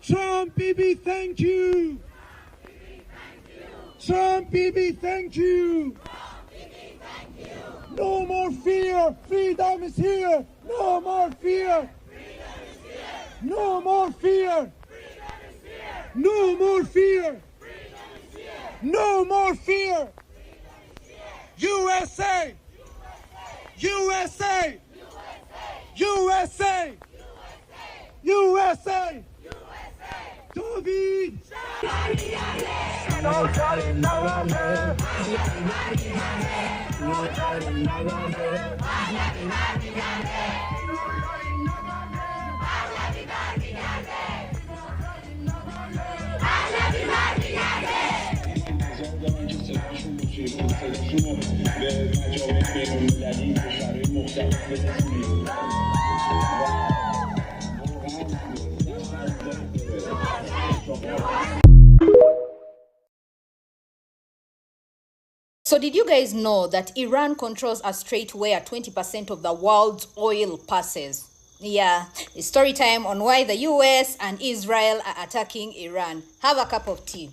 Trump Bibi, thank you. Trump Bibi, thank you. No more fear. Freedom is here. No more fear. No more fear. No more fear. No more fear. USA. USA. USA. USA. COVID. So did you guys know that Iran controls a strait where 20% of the world's oil passes? Yeah, it's story time on why the US and Israel are attacking Iran. Have a cup of tea.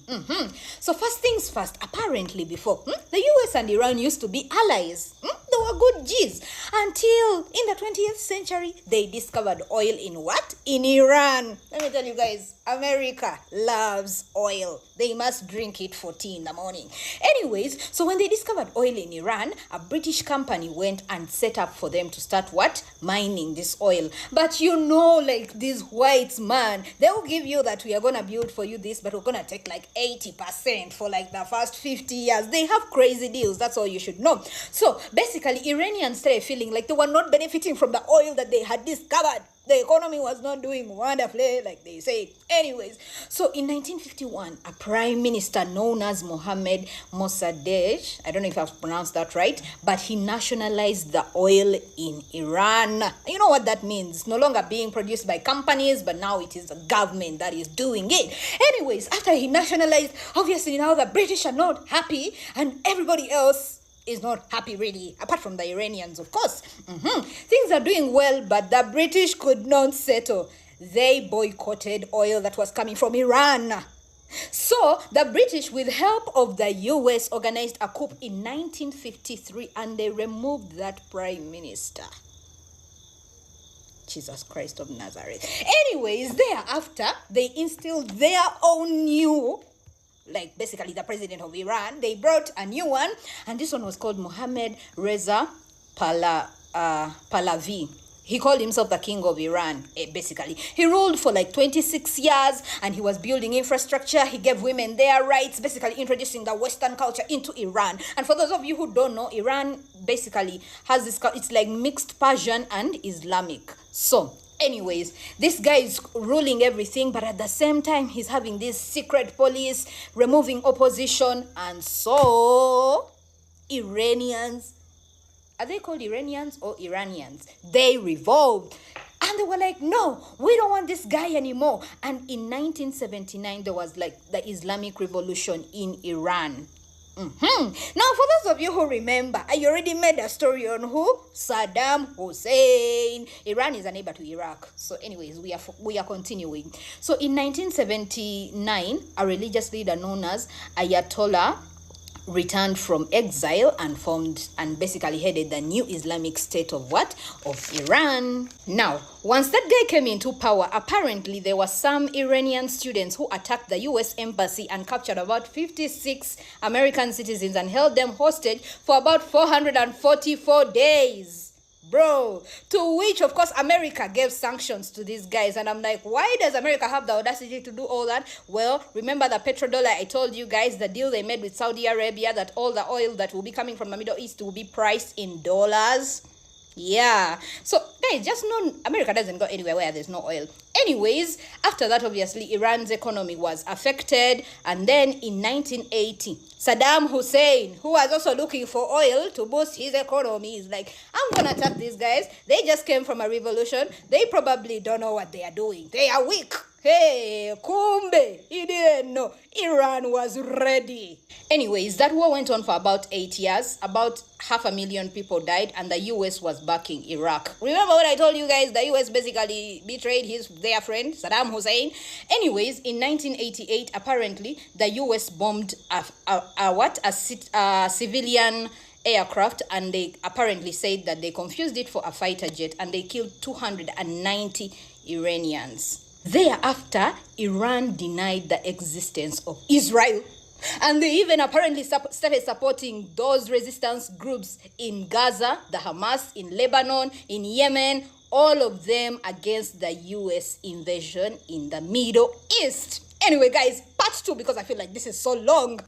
So first things first, apparently before, the US and Iran used to be allies. They were good G's. Until in the 20th century, they discovered oil in what? In Iran. Let me tell you guys, America loves oil. They must drink it for tea in the morning. Anyways, so when they discovered oil in Iran, a British company went and set up for them to start what? Mining this oil. But you know, like these whites, man, they'll give you that we are going to build for you this, but we're going to take like 80% for like the first 50 years. They have crazy deals. That's all you should know. So basically, Iranians started feeling like they were not benefiting from the oil that they had discovered. The economy was not doing wonderfully, like they say. Anyways, so in 1951, a prime minister known as Mohammad Mossadegh, I don't know if I've pronounced that right, but he nationalized the oil in Iran. You know what that means? It's no longer being produced by companies, but now it is the government that is doing it. Anyways, after he nationalized, obviously now the British are not happy, and everybody else is not happy really, apart from the Iranians, of course. Things are doing well, but the British could not settle. They boycotted oil that was coming from Iran. So the British, with help of the US, organized a coup in 1953, and they removed that prime minister. Jesus Christ of Nazareth. Anyways, thereafter, they instilled their own new, like basically the president of Iran. They brought a new one, and this one was called Mohammad Reza Pahlavi. He called himself the king of Iran, basically. He ruled for like 26 years, and he was building infrastructure. He gave women their rights, basically introducing the Western culture into Iran. And for those of you who don't know, Iran basically has this, it's like mixed Persian and Islamic. So anyways, this guy is ruling everything, but at the same time, he's having this secret police, removing opposition, and so Iranians, are they called Iranians or Iranians? They revolted. And they were like, no, we don't want this guy anymore. And in 1979, there was like the Islamic Revolution in Iran. Now, for those of you who remember, I already made a story on who? Saddam Hussein. Iran is a neighbor to Iraq. So anyways, we are continuing. So in 1979, a religious leader known as Ayatollah returned from exile and formed and basically headed the new Islamic state of what? Of Iran. Now, once that guy came into power, apparently there were some Iranian students who attacked the US embassy and captured about 56 American citizens and held them hostage for about 444 days. Bro, to which, of course, America gave sanctions to these guys. And I'm like, why does America have the audacity to do all that? Well, remember the petrodollar? I told you guys the deal they made with Saudi Arabia, that all the oil that will be coming from the Middle East will be priced in dollars. Yeah. So, guys, just know America doesn't go anywhere where there's no oil. Anyways, after that, obviously, Iran's economy was affected. And then in 1980, Saddam Hussein, who was also looking for oil to boost his economy, is like, I'm going to attack these guys. They just came from a revolution. They probably don't know what they are doing. They are weak. Hey, kumbe, he didn't know. Iran was ready. Anyways, that war went on for about 8 years. About 500,000 people died, and the US was backing Iraq. Remember what I told you guys? The US basically betrayed their friend, Saddam Hussein. Anyways, in 1988, apparently, the US bombed a civilian aircraft, and they apparently said that they confused it for a fighter jet, and they killed 290 Iranians. Thereafter, Iran denied the existence of Israel. And they even apparently started supporting those resistance groups in Gaza, the Hamas, in Lebanon, in Yemen, all of them against the US invasion in the Middle East. Anyway, guys, part 2, because I feel like this is so long.